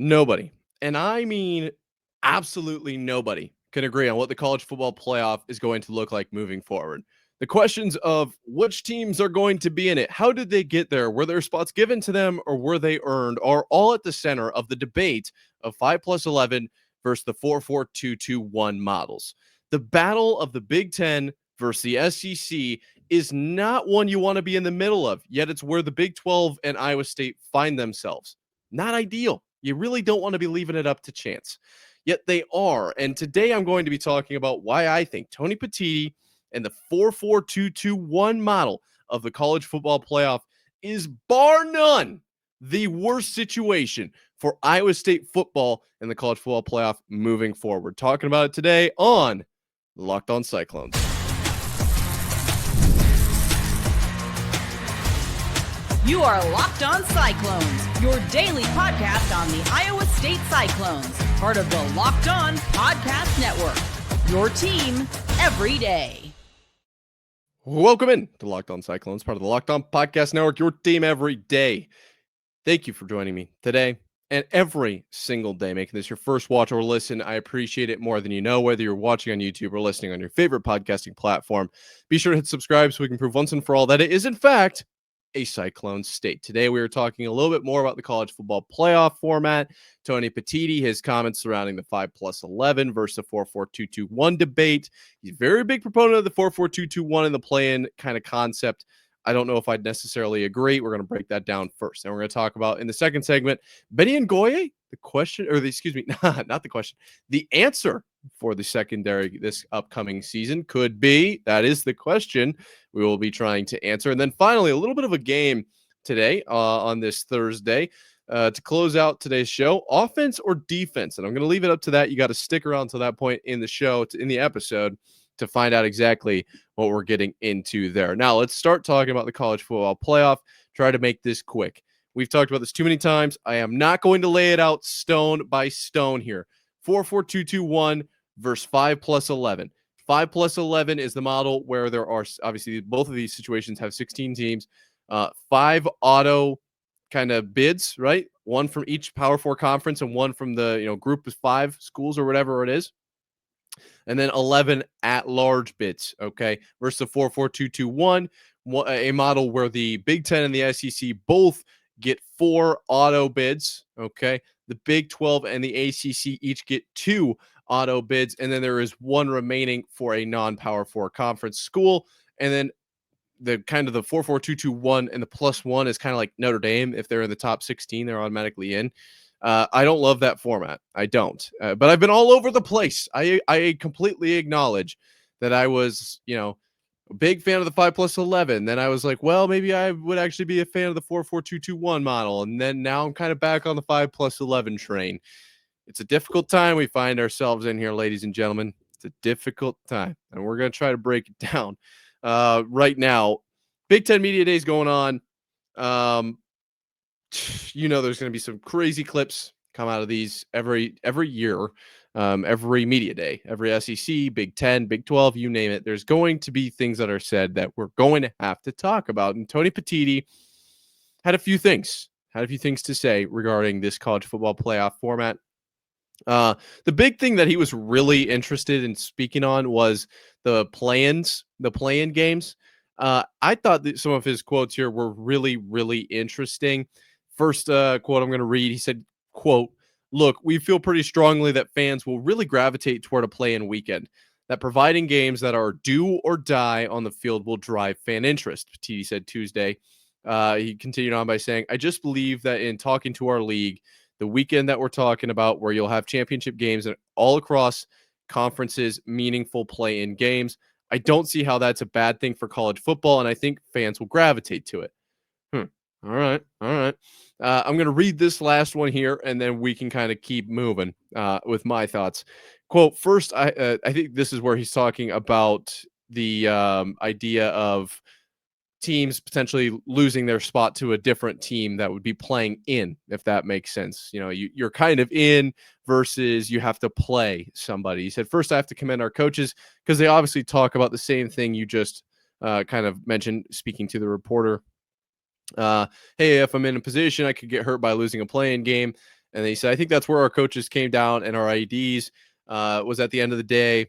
Nobody, and I mean absolutely nobody, can agree on what the college football playoff is going to look like moving forward. The questions of which teams are going to be in it, how did they get there, were their spots given to them, or were they earned, are all at the center of the debate of 5 plus 11 versus the 4-4-2-2-1 models. The battle of the Big Ten versus the SEC is not one you want to be in the middle of, yet it's where the Big 12 and Iowa State find themselves. Not ideal. You really don't want to be leaving it up to chance. Yet they are. And today I'm going to be talking about why I think Tony Petitti and the 4-4-2-2-1 model of the college football playoff is bar none the worst situation for Iowa State football and the college football playoff moving forward. Talking about it today on Locked On Cyclones. You are Locked On Cyclones, your daily podcast on the Iowa State Cyclones, part of the Locked On Podcast Network, your team every day. Welcome in to Locked On Cyclones, part of the Locked On Podcast Network, your team every day. Thank you for joining me today and every single day, making this your first watch or listen. I appreciate it more than you know, whether you're watching on YouTube or listening on your favorite podcasting platform. Be sure to hit subscribe so we can prove once and for all that it is, in fact, a Cyclone state. Today, we are talking a little bit more about the college football playoff format. Tony Petitti, his comments surrounding the 5 plus 11 versus the 4-4-2-2-1 debate. He's a very big proponent of the 4-4-2-2-1 and the play-in kind of concept. I don't know if I'd necessarily agree. We're going to break that down first. And we're going to talk about, in the second segment, Benny and Goye, the question, or not the question, the answer for the secondary this upcoming season could be, that is the question we will be trying to answer. And then finally, a little bit of a game today on this Thursday to close out today's show, offense or defense. And I'm going to leave it up to that. You got to stick around to that point in the show, in the episode, to find out exactly what we're getting into there. Now, let's start talking about the college football playoff. Try to make this quick. We've talked about this too many times. I am not going to lay it out stone by stone here. 4-4-2-2-1 versus 5 plus 11. 5 plus 11 is the model where there are, obviously, both of these situations have 16 teams. 5 auto kind of bids, right? One from each Power 4 conference and one from the group of 5 schools or whatever it is. And then 11 at-large bids, okay? Versus the 4-4-2-2-1, a model where the Big Ten and the SEC both get 4 auto bids, okay? The Big 12 and the ACC each get 2 auto bids, and then there is 1 remaining for a non-Power 4 conference school. And then the kind of the 4-4-2-2-1 and the +1 is kind of like Notre Dame. If they're in the top 16, they're automatically in. I don't love that format. I don't. But I've been all over the place. I completely acknowledge that I was, a big fan of the 5 plus 11. Then I was like, well, maybe I would actually be a fan of the 4-4-2-2-1 model. And then now I'm kind of back on the 5 plus 11 train. It's a difficult time we find ourselves in here, ladies and gentlemen. It's a difficult time. And we're going to try to break it down. Right now, Big Ten Media Day is going on. There's going to be some crazy clips come out of these every year, every media day, every SEC, Big 10, Big 12, you name it. There's going to be things that are said that we're going to have to talk about. And Tony Petitti had a few things to say regarding this college football playoff format. The big thing that he was really interested in speaking on was the play-in games. I thought that some of his quotes here were really, really interesting. First quote I'm going to read, he said, quote, "Look, we feel pretty strongly that fans will really gravitate toward a play-in weekend, that providing games that are do or die on the field will drive fan interest," Petitti said Tuesday. He continued on by saying, "I just believe that in talking to our league, the weekend that we're talking about where you'll have championship games and all across conferences, meaningful play-in games, I don't see how that's a bad thing for college football, and I think fans will gravitate to it." All right. I'm going to read this last one here, and then we can kind of keep moving with my thoughts. Quote, first, I think this is where he's talking about the idea of teams potentially losing their spot to a different team that would be playing in, if that makes sense. You're kind of in versus you have to play somebody. He said, first, I have to commend our coaches because they obviously talk about the same thing you just kind of mentioned, speaking to the reporter. Hey, if I'm in a position I could get hurt by losing a play-in game, And he said, I think that's where our coaches came down and our IEDs was at the end of the day.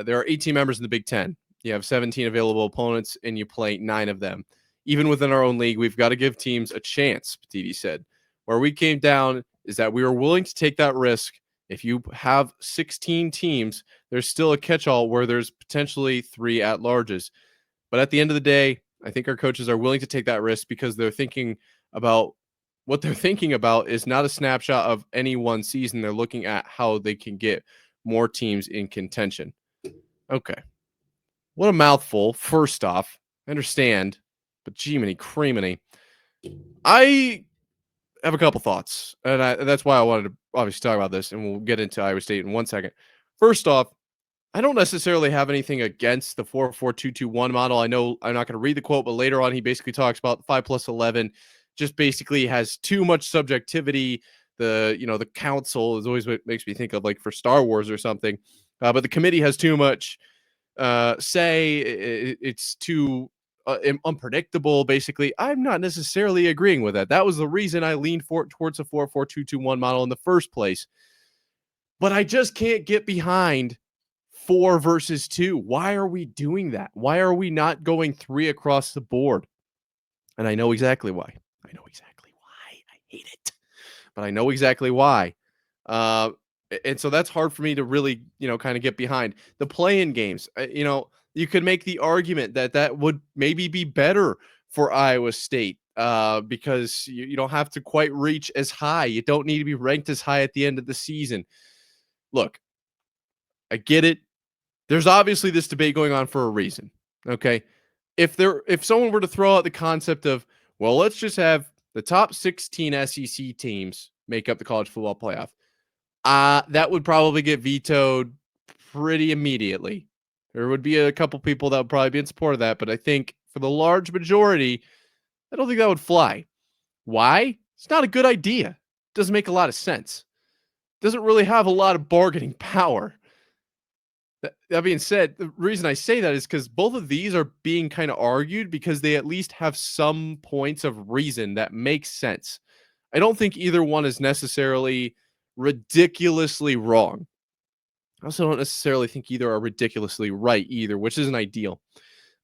There are 18 members in the Big Ten. You have 17 available opponents, and you play 9 of them. Even within our own league, we've got to give teams a chance, Petitti said. Where we came down is that we were willing to take that risk. If you have 16 teams, there's still a catch-all where there's potentially 3 at-larges. But at the end of the day, I think our coaches are willing to take that risk because they're thinking about what they're thinking about is not a snapshot of any one season. They're looking at how they can get more teams in contention. Okay. What a mouthful. First off, I understand, but Jiminy creaminy. I have a couple thoughts, and that's why I wanted to obviously talk about this, and we'll get into Iowa State in 1 second. First off, I don't necessarily have anything against the 4-4-2-2-1 model. I know I'm not going to read the quote, but later on he basically talks about 5+11 just basically has too much subjectivity. The council is always what makes me think of like for Star Wars or something. But the committee has too much say. It's too unpredictable. Basically, I'm not necessarily agreeing with that. That was the reason I leaned towards a 4-4-2-2-1 model in the first place. But I just can't get behind 4 versus 2. Why are we doing that? Why are we not going 3 across the board? And I know exactly why. I hate it, but I know exactly why. And so that's hard for me to really, kind of get behind. The play-in games, you could make the argument that would maybe be better for Iowa State because you don't have to quite reach as high. You don't need to be ranked as high at the end of the season. Look, I get it. There's obviously this debate going on for a reason. Okay. If someone were to throw out the concept of, well, let's just have the top 16 SEC teams make up the college football playoff, that would probably get vetoed pretty immediately. There would be a couple people that would probably be in support of that, but I think for the large majority, I don't think that would fly. Why? It's not a good idea. It doesn't make a lot of sense. It doesn't really have a lot of bargaining power. That being said, the reason I say that is because both of these are being kind of argued because they at least have some points of reason that make sense. I don't think either one is necessarily ridiculously wrong. I also don't necessarily think either are ridiculously right either, which isn't ideal.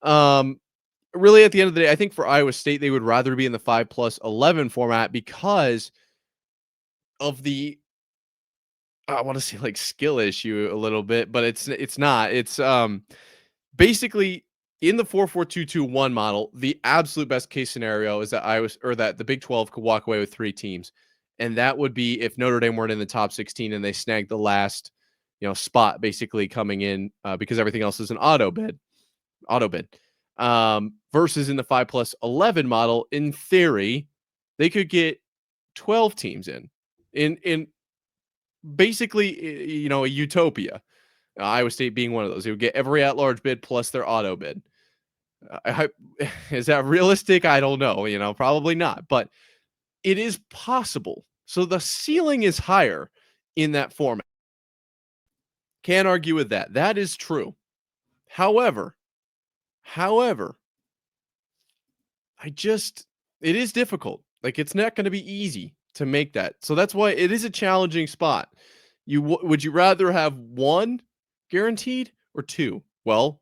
Really, at the end of the day, I think for Iowa State, they would rather be in the 5+11 format because of the I want to say like skill issue a little bit, but it's not. It's basically in the 4-4-2-2-1 model, the absolute best case scenario is that that the Big 12 could walk away with 3 teams. And that would be if Notre Dame weren't in the top 16 and they snagged the last, spot basically coming in because everything else is an auto bid. Versus in the 5+11 model, in theory, they could get 12 teams in basically, a utopia. Iowa State being one of those. They would get every at-large bid plus their auto bid. Is that realistic? I don't know. Probably not, but it is possible. So the ceiling is higher in that format. Can't argue with that. That is true. However, it is difficult. Like, it's not going to be easy to make that. So that's why it is a challenging spot. Would you rather have 1 guaranteed or 2? Well,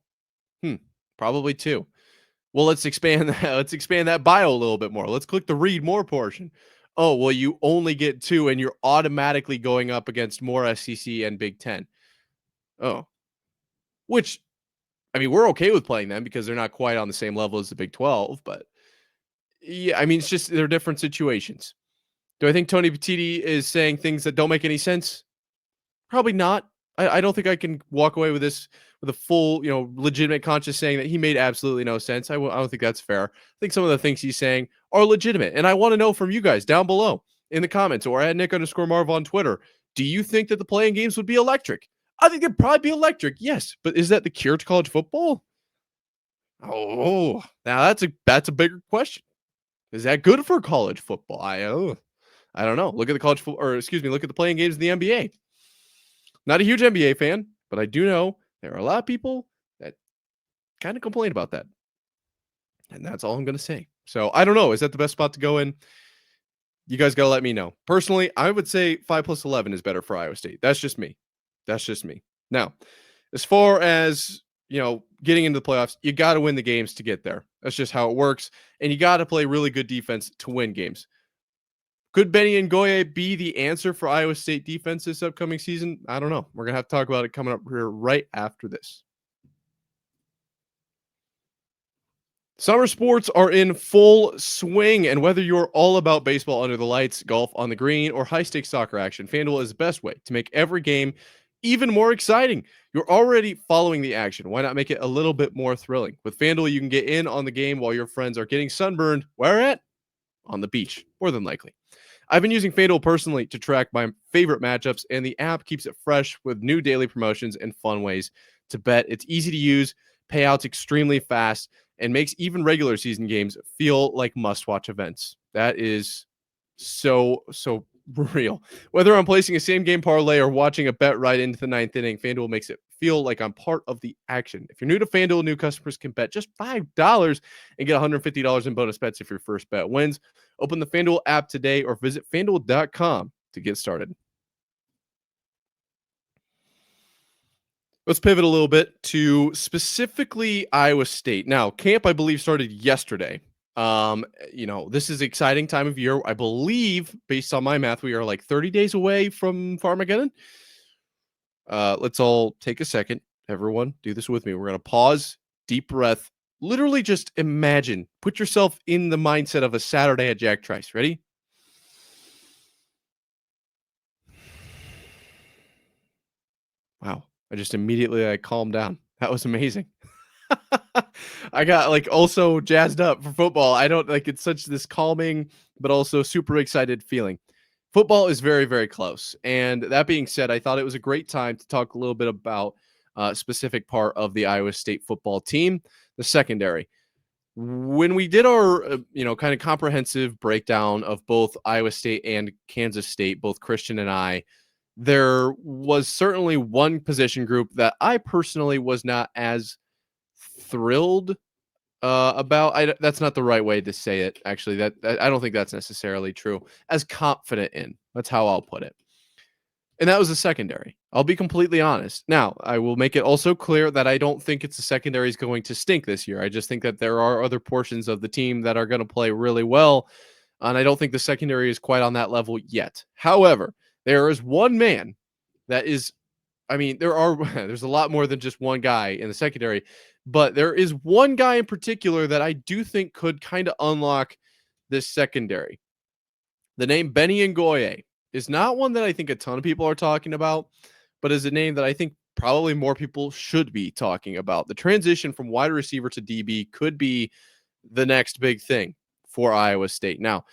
probably 2. Well, let's expand that. Let's expand that bio a little bit more. Let's click the read more portion. Oh, well, you only get 2 and you're automatically going up against more SEC and Big Ten. Oh, which, I mean, we're okay with playing them because they're not quite on the same level as the Big 12, but yeah, I mean, it's just, they're different situations. Do I think Tony Petitti is saying things that don't make any sense? Probably not. I don't think I can walk away with this with a full, legitimate conscience saying that he made absolutely no sense. I don't think that's fair. I think some of the things he's saying are legitimate. And I want to know from you guys down below in the comments or at Nick_Marv on Twitter. Do you think that the playing games would be electric? I think they'd probably be electric. Yes. But is that the cure to college football? Oh, now that's a bigger question. Is that good for college football? I don't know. Look at look at the playing games in the NBA. Not a huge NBA fan, but I do know there are a lot of people that kind of complain about that. And that's all I'm going to say. So I don't know. Is that the best spot to go in? You guys got to let me know. Personally, I would say 5 plus 11 is better for Iowa State. That's just me. Now, as far as, getting into the playoffs, you got to win the games to get there. That's just how it works. And you got to play really good defense to win games. Could Benny Ngoye be the answer for Iowa State defense this upcoming season? I don't know. We're going to have to talk about it coming up here right after this. Summer sports are in full swing, and whether you're all about baseball under the lights, golf on the green, or high-stakes soccer action, FanDuel is the best way to make every game even more exciting. You're already following the action. Why not make it a little bit more thrilling? With FanDuel, you can get in on the game while your friends are getting sunburned. Where at? On the beach, more than likely. I've been using FanDuel personally to track my favorite matchups, and the app keeps it fresh with new daily promotions and fun ways to bet. It's easy to use, payouts extremely fast, and makes even regular season games feel like must-watch events. That is so real. Whether I'm placing a same-game parlay or watching a bet right into the ninth inning, FanDuel makes it feel like I'm part of the action. If you're new to FanDuel, new customers can bet just $5 and get $150 in bonus bets if your first bet wins. Open the FanDuel app today or visit FanDuel.com to get started. Let's pivot a little bit to specifically Iowa State. Now, camp, I believe, started yesterday. This is an exciting time of year. I believe, based on my math, we are like 30 days away from Farmageddon. Let's all take a second. Everyone, do this with me. We're going to pause, deep breath. Literally just imagine. Put yourself in the mindset of a Saturday at Jack Trice. Ready? Wow. I just immediately calmed down. That was amazing. I got also jazzed up for football. I don't it's such this calming, but also super excited feeling. Football is very, very close. And that being said, I thought it was a great time to talk a little bit about a specific part of the Iowa State football team, the secondary. When we did our, kind of comprehensive breakdown of both Iowa State and Kansas State, both Christian and I, there was certainly one position group that I personally was not as thrilled about. That's not the right way to say it. Actually, that I don't think that's necessarily true. As confident in, that's how I'll put it. And that was the secondary. I'll be completely honest. Now, I will make it also clear that I don't think the secondary is going to stink this year. I just think that there are other portions of the team that are going to play really well. And I don't think the secondary is quite on that level yet. However, there is one man that is, there's a lot more than just one guy in the secondary, but there is one guy in particular that I do think could kind of unlock this secondary. The name Benny Ngoye is not one that I think a ton of people are talking about, but is a name that I think probably more people should be talking about. The transition from wide receiver to DB could be the next big thing for Iowa State. Now,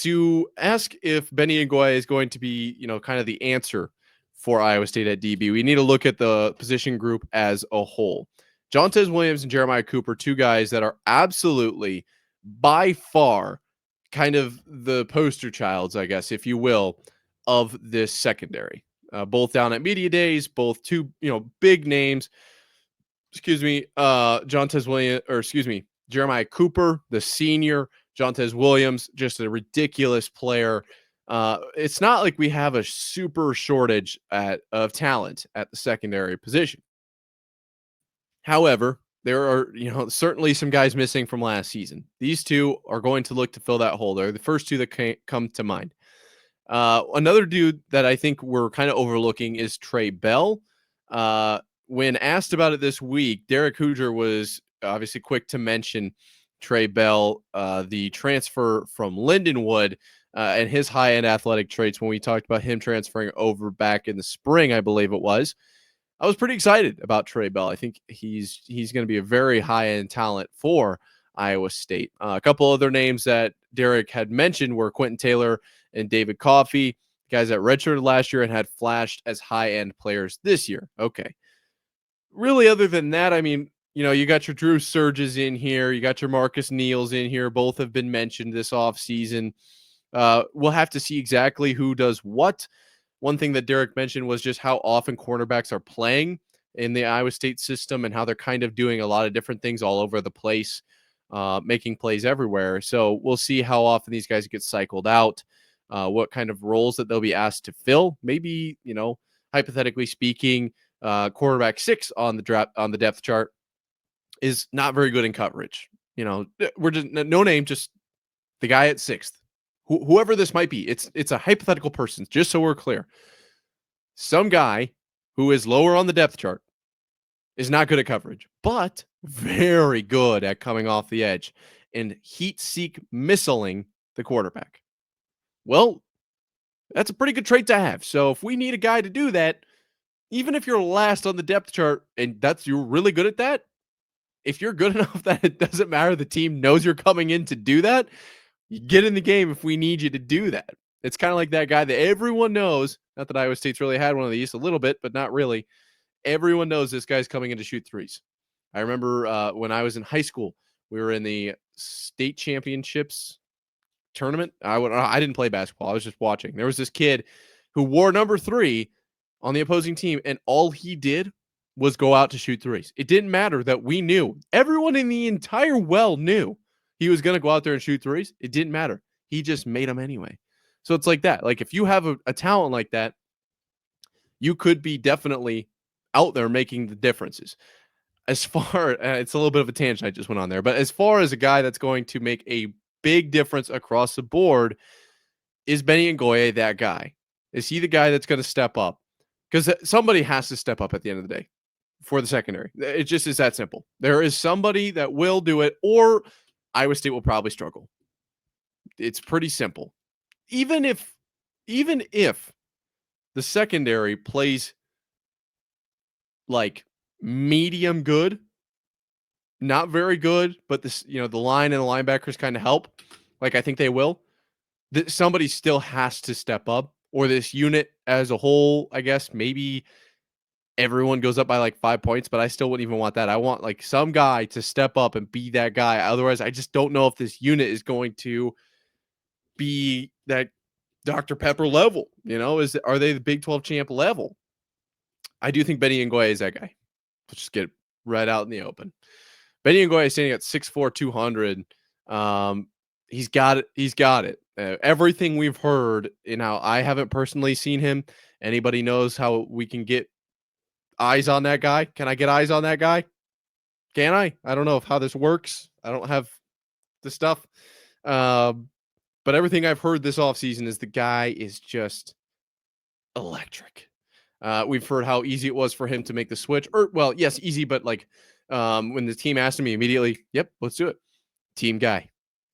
to ask if Benny Ngoye is going to be, kind of the answer for Iowa State at DB, we need to look at the position group as a whole. John-Tes Williams and Jeremiah Cooper, two guys that are absolutely, by far, kind of the poster childs, I guess, if you will, of this secondary. Both down at media days, both two, big names. John-Tes Williams, Jeremiah Cooper, the senior. John-Tes Williams, just a ridiculous player. It's not like we have a super shortage of talent at the secondary position. However, there are, certainly some guys missing from last season. These two are going to look to fill that hole. They're the first two that come to mind. Another dude that I think we're kind of overlooking is Trey Bell. When asked about it this week, Derek Hooger was obviously quick to mention Trey Bell, the transfer from Lindenwood, and his high-end athletic traits when we talked about him transferring over back in the spring, I believe it was. I was pretty excited about Trey Bell. I think he's going to be a very high-end talent for Iowa State. A couple other names that Derek had mentioned were Quentin Taylor and David Coffey, guys that redshirted last year and had flashed as high-end players this year. Okay. Really, other than that, you got your Drew Surges in here. You got your Marcus Neals in here. Both have been mentioned this offseason. We'll have to see exactly who does what. One thing that Derek mentioned was just how often cornerbacks are playing in the Iowa State system and how they're kind of doing a lot of different things all over the place, making plays everywhere. So we'll see how often these guys get cycled out. what kind of roles that they'll be asked to fill. Maybe, hypothetically speaking, quarterback 6 on the depth chart is not very good in coverage. We're just no name, just the guy at 6th. Whoever this might be, it's a hypothetical person, just so we're clear. Some guy who is lower on the depth chart is not good at coverage, but very good at coming off the edge and heat-seek missiling the quarterback. Well, that's a pretty good trait to have. So if we need a guy to do that, even if you're last on the depth chart and you're really good at that, if you're good enough that it doesn't matter, the team knows you're coming in to do that, you get in the game if we need you to do that. It's kind of like that guy that everyone knows. Not that Iowa State's really had one of these, a little bit, but not really. Everyone knows this guy's coming in to shoot threes. I remember when I was in high school, we were in the state championships tournament. I didn't play basketball. I was just watching. There was this kid who wore number 3 on the opposing team, and all he did was go out to shoot threes. It didn't matter that we knew. Everyone in the entire well knew he was going to go out there and shoot threes. It didn't matter. He just made them anyway. So it's like that. Like if you have a talent like that, you could be definitely out there making the differences. As far, it's a little bit of a tangent I just went on there, but as far as a guy that's going to make a big difference across the board, is Benny Ngoye that guy? Is he the guy that's going to step up? Because somebody has to step up at the end of the day for the secondary. It just is that simple. There is somebody that will do it, or Iowa State will probably struggle. It's pretty simple. Even if the secondary plays like medium good, not very good, but this, the line and the linebackers kind of help. Like I think they will. Somebody still has to step up, or this unit as a whole, I guess maybe everyone goes up by like 5 points, but I still wouldn't even want that. I want like some guy to step up and be that guy. Otherwise, I just don't know if this unit is going to be that Dr. Pepper level. Are they the Big 12 champ level? I do think Benny Ngoye is that guy. Let's just get it right out in the open. Benny Ngoye is standing at 6'4", 200. He's got it. He's got it. Everything we've heard, I haven't personally seen him. Anybody knows how we can get eyes on that guy? Can I get eyes on that guy? Can I? I don't know how this works. I don't have the stuff. But everything I've heard this offseason is the guy is just electric. We've heard how easy it was for him to make the switch. Yes, easy, but like when the team asked him, he immediately, yep, let's do it. Team guy.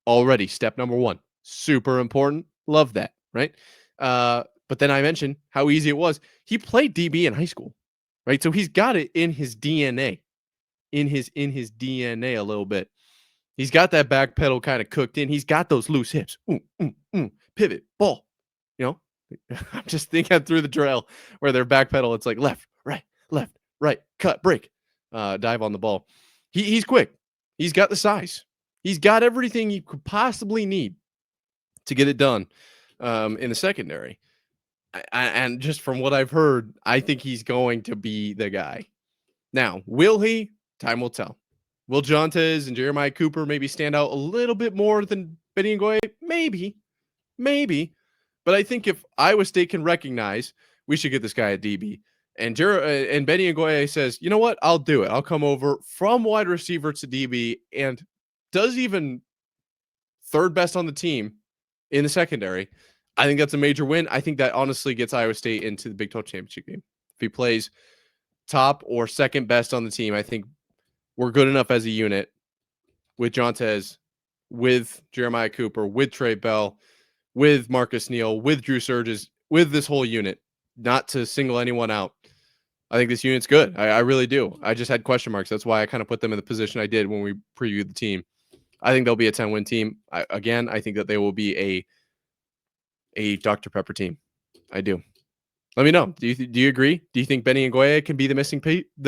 Already, step number 1. Super important. Love that, right? But then I mentioned how easy it was. He played DB in high school, right? So he's got it in his DNA, in his DNA a little bit. He's got that back pedal kind of cooked in. He's got those loose hips. Pivot, ball. I'm just thinking through the drill where their back pedal, it's like left, right, cut, break, dive on the ball. He's quick. He's got the size. He's got everything you could possibly need to get it done in the secondary. And just from what I've heard, I think he's going to be the guy. Now, will he? Time will tell. Will John-Tes and Jeremiah Cooper maybe stand out a little bit more than Benny Ngoye? Maybe. But I think if Iowa State can recognize, we should get this guy at DB. And Benny Ngoye says, you know what? I'll do it. I'll come over from wide receiver to DB and does even third best on the team in the secondary. I think that's a major win. I think that honestly gets Iowa State into the Big 12 championship game. If he plays top or second best on the team, I think we're good enough as a unit with John-Tes, with Jeremiah Cooper, with Trey Bell, with Marcus Neal, with Drew Surges, with this whole unit, not to single anyone out. I think this unit's good. I really do. I just had question marks. That's why I kind of put them in the position I did when we previewed the team. I think they'll be a 10-win team. I think that they will be a Dr. Pepper team. I do. Let me know. Do you agree? Do you think Benny Ngoye can be the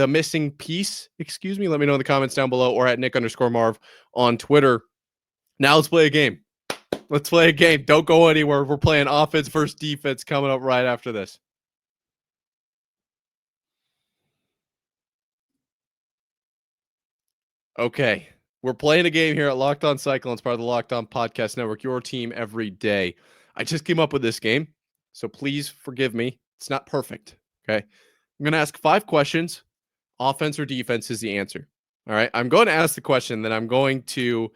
missing piece? Excuse me. Let me know in the comments down below or at Nick_Marv on Twitter. Now let's play a game. Don't go anywhere. We're playing offense versus defense coming up right after this. Okay. We're playing a game here at Locked On Cyclones, part of the Locked On Podcast Network, your team every day. I just came up with this game, so please forgive me. It's not perfect. Okay. I'm going to ask 5 questions. Offense or defense is the answer. All right. I'm going to ask the question, then I'm going to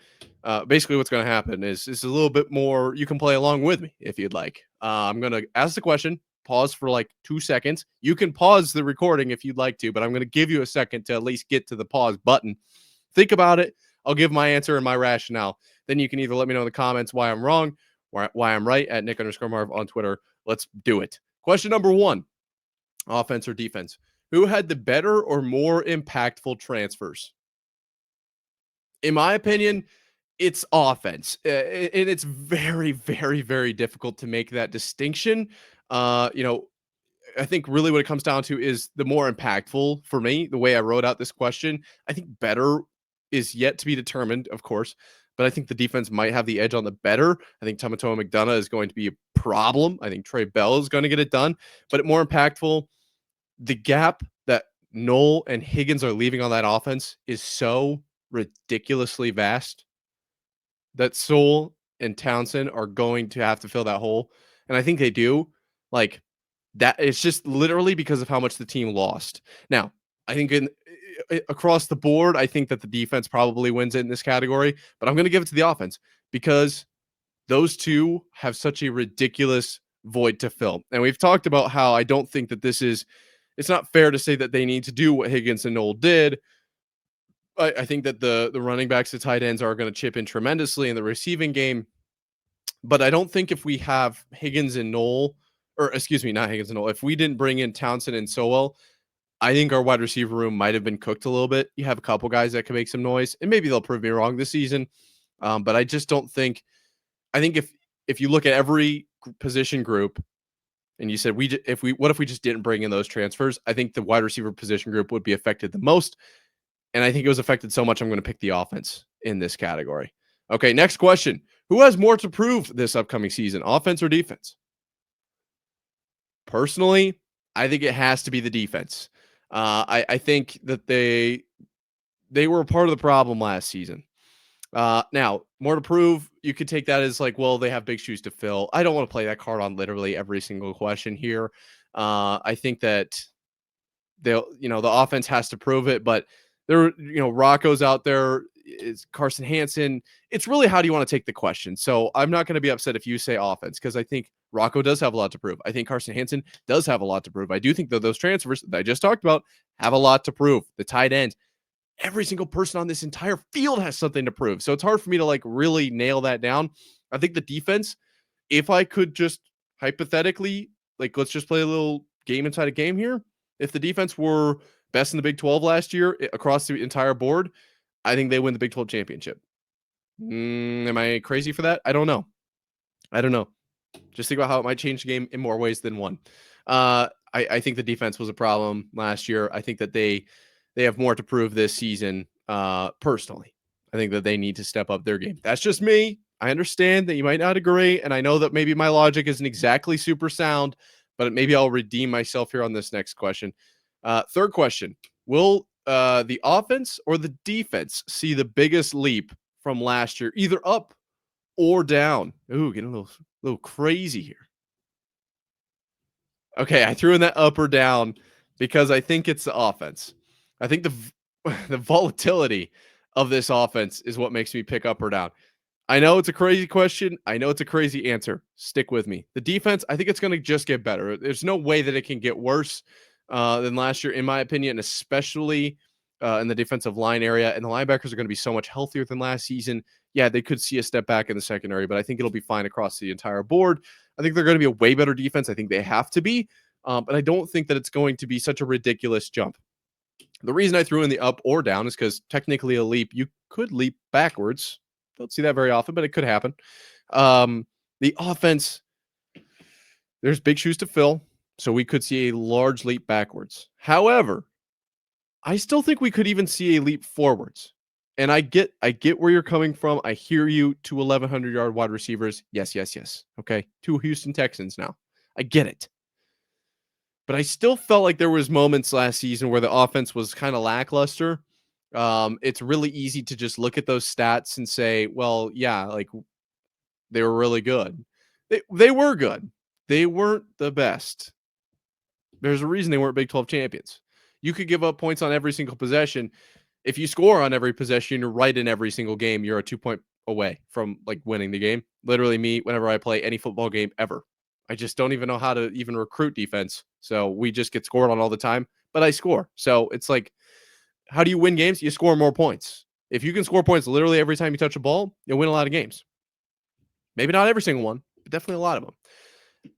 basically what's going to happen is a little bit more. You can play along with me if you'd like. I'm going to ask the question, pause for like 2 seconds. You can pause the recording if you'd like to, but I'm going to give you a second to at least get to the pause button. Think about it. I'll give my answer and my rationale. Then you can either let me know in the comments why I'm wrong, why I'm right at Nick_Marv on Twitter. Let's do it. Question number 1, offense or defense? Who had the better or more impactful transfers? In my opinion, it's offense. And it's very, very, very difficult to make that distinction. I think really what it comes down to is the more impactful for me, the way I wrote out this question. I think better is yet to be determined, of course, but I think the defense might have the edge on the better. I think Tamatoa McDonough is going to be a problem. I think Trey Bell is going to get it done, but more impactful, the gap that Noel and Higgins are leaving on that offense is so ridiculously vast that Sewell and Townsend are going to have to fill that hole. And I think they do. Like, that it's just literally because of how much the team lost. Now, I think across the board, I think that the defense probably wins it in this category, but I'm going to give it to the offense because those two have such a ridiculous void to fill. And we've talked about how I don't think that it's not fair to say that they need to do what Higgins and Noel did. I think that the running backs, the tight ends are going to chip in tremendously in the receiving game. But I don't think if we have Higgins and Noel, or excuse me, not Higgins and Noel, if we didn't bring in Townsend and Sowell, I think our wide receiver room might have been cooked a little bit. You have a couple guys that can make some noise, and maybe they'll prove me wrong this season. But I just don't think. I think if you look at every position group, and you said what if we just didn't bring in those transfers? I think the wide receiver position group would be affected the most, and I think it was affected so much. I'm going to pick the offense in this category. Okay, next question: who has more to prove this upcoming season, offense or defense? Personally, I think it has to be the defense. I think that they were a part of the problem last season. Now, more to prove, you could take that as like, well, they have big shoes to fill. I don't want to play that card on literally every single question here. I think that the offense has to prove it, but Rocco's out there, is Carson Hansen. It's really, how do you want to take the question? So I'm not going to be upset if you say offense, because I think Rocco does have a lot to prove. I think Carson Hansen does have a lot to prove. I do think that those transfers that I just talked about have a lot to prove. The tight end, every single person on this entire field has something to prove. So it's hard for me to like really nail that down. I think the defense, if I could just hypothetically, like, let's just play a little game inside a game here. If the defense were best in the Big 12 last year across the entire board, I think they win the Big 12 championship. Am I crazy for that? I don't know. Just think about how it might change the game in more ways than one. I think the defense was a problem last year. I think that they have more to prove this season. Personally, I think that they need to step up their game. That's just me. I understand that you might not agree, and I know that maybe my logic isn't exactly super sound, but maybe I'll redeem myself here on this next question. Third question: will the offense or the defense see the biggest leap from last year, either up or down? Ooh, getting a little crazy here. Okay, I threw in that up or down because I think it's the offense. I think the volatility of this offense is what makes me pick up or down. I know it's a crazy question. I know it's a crazy answer. Stick with me. The defense, I think it's going to just get better. There's no way that it can get worse than last year, in my opinion, especially in the defensive line area. And the linebackers are going to be so much healthier than last season. Yeah, they could see a step back in the secondary, but I think it'll be fine across the entire board. I think they're going to be a way better defense. I think they have to be. But I don't think that it's going to be such a ridiculous jump. The reason I threw in the up or down is because technically a leap, you could leap backwards. Don't see that very often, but it could happen. The offense, there's big shoes to fill, so we could see a large leap backwards. However, I still think we could even see a leap forwards. And I get where you're coming from. I hear you. 2 1,100-yard wide receivers. Yes. Okay. 2 Houston Texans now. I get it. But I still felt like there was moments last season where the offense was kind of lackluster. It's really easy to just look at those stats and say, well, yeah, like they were really good. They were good. They weren't the best. There's a reason they weren't Big 12 champions. You could give up points on every single possession. If you score on every possession, you're right in every single game. You're a 2-point away from like winning the game. Literally me, whenever I play any football game ever, I just don't even know how to even recruit defense. So we just get scored on all the time, but I score. So it's like, how do you win games? You score more points. If you can score points literally every time you touch a ball, you'll win a lot of games. Maybe not every single one, but definitely a lot of them.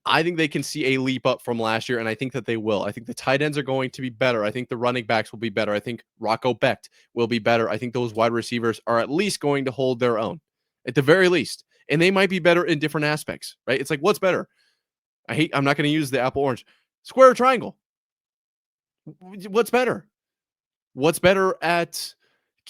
I think they can see a leap up from last year, and I think that they will. I think the tight ends are going to be better. I think the running backs will be better. I think Rocco Becht will be better. I think those wide receivers are at least going to hold their own, at the very least. And they might be better in different aspects, right? It's like, what's better? I'm not going to use the apple orange. Square or triangle? What's better? What's better at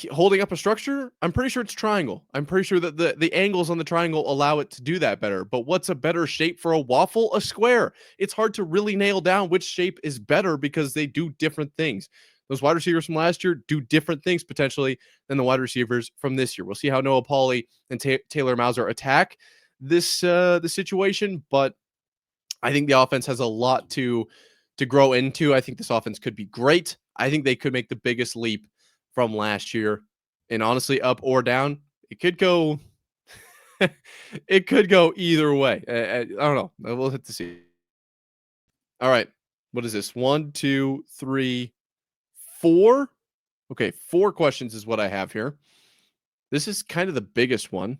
holding up a structure? I'm pretty sure it's triangle. I'm pretty sure that the angles on the triangle allow it to do that better. But what's a better shape for a waffle? A square. It's hard to really nail down which shape is better because they do different things. Those wide receivers from last year do different things potentially than the wide receivers from this year. We'll see how Noah Pauley and Taylor Mauser attack this the situation, but I think the offense has a lot to grow into. I think this offense could be great. I think they could make the biggest leap from last year. And honestly, up or down, it could go it could go either way. I don't know. We'll have to see. All right. What is this? 1, 2, 3, 4. Okay, 4 questions is what I have here. This is kind of the biggest one.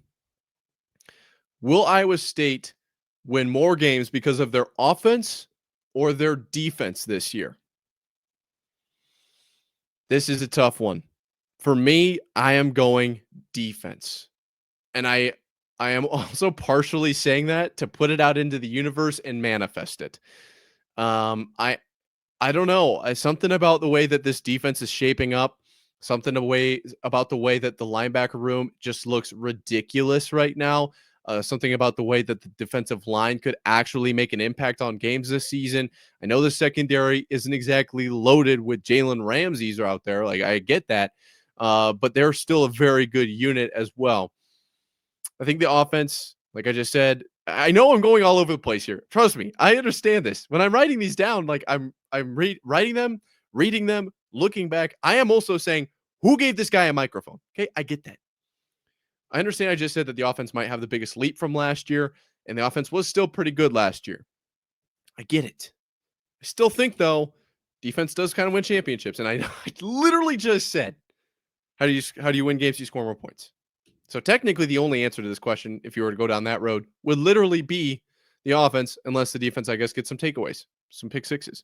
Will Iowa State win more games because of their offense or their defense this year? This is a tough one. For me, I am going defense. And I am also partially saying that to put it out into the universe and manifest it. I don't know. Something about the way that this defense is shaping up, something about the way that the linebacker room just looks ridiculous right now. Something about the way that the defensive line could actually make an impact on games this season. I know the secondary isn't exactly loaded with Jalen Ramsey's out there. Like, I get that. But they're still a very good unit as well. I think the offense, like I just said, I know I'm going all over the place here. Trust me, I understand this. When I'm writing these down, like I'm writing them, reading them, looking back. I am also saying, who gave this guy a microphone? Okay, I get that. I understand I just said that the offense might have the biggest leap from last year, and the offense was still pretty good last year. I get it. I still think, though, defense does kind of win championships, and I literally just said, how do you win games? You score more points. So technically, the only answer to this question, if you were to go down that road, would literally be the offense, unless the defense, I guess, gets some takeaways, some pick sixes.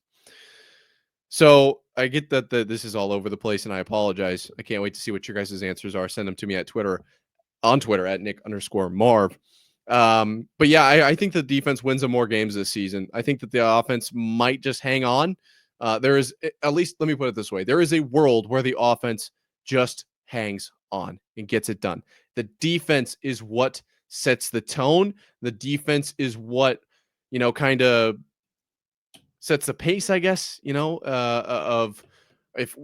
So I get that this is all over the place, and I apologize. I can't wait to see what your guys' answers are. Send them to me on Twitter at Nick_Marv. But yeah, I think the defense wins some more games this season. I think that the offense might just hang on. There is, at least, let me put it this way. There is a world where the offense just hangs on and gets it done. The defense is what sets the tone. The defense is what, kind of sets the pace, I guess, of if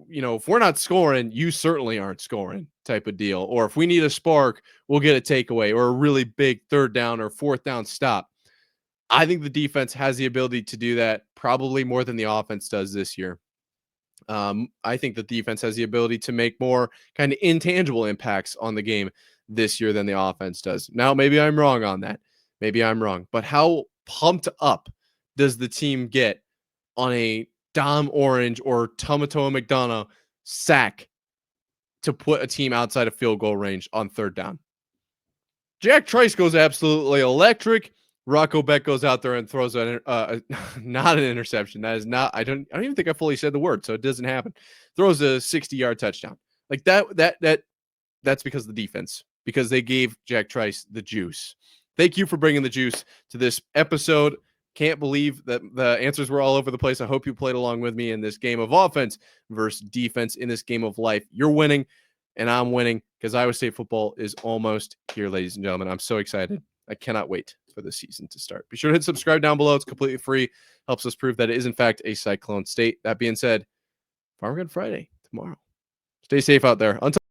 we're not scoring, you certainly aren't scoring type of deal. Or if we need a spark, we'll get a takeaway or a really big 3rd down or 4th down stop. I think the defense has the ability to do that probably more than the offense does this year. I think the defense has the ability to make more kind of intangible impacts on the game this year than the offense does. Now, maybe I'm wrong on that. Maybe I'm wrong. But how pumped up does the team get on a Dom Orange or Tomato McDonough sack to put a team outside of field goal range on 3rd down? Jack Trice goes absolutely electric. Rocco Becht goes out there and throws not an interception. That is not. I don't even think I fully said the word, so it doesn't happen. Throws a 60-yard touchdown. Like that's because of the defense, because they gave Jack Trice the juice. Thank you for bringing the juice to this episode. Can't believe that the answers were all over the place. I hope you played along with me in this game of offense versus defense, in this game of life. You're winning, and I'm winning, because Iowa State football is almost here, ladies and gentlemen. I'm so excited. I cannot wait for the season to start. Be sure to hit subscribe down below. It's completely free. Helps us prove that it is, in fact, a Cyclone state. That being said, Farm Gun Friday tomorrow. Stay safe out there. Until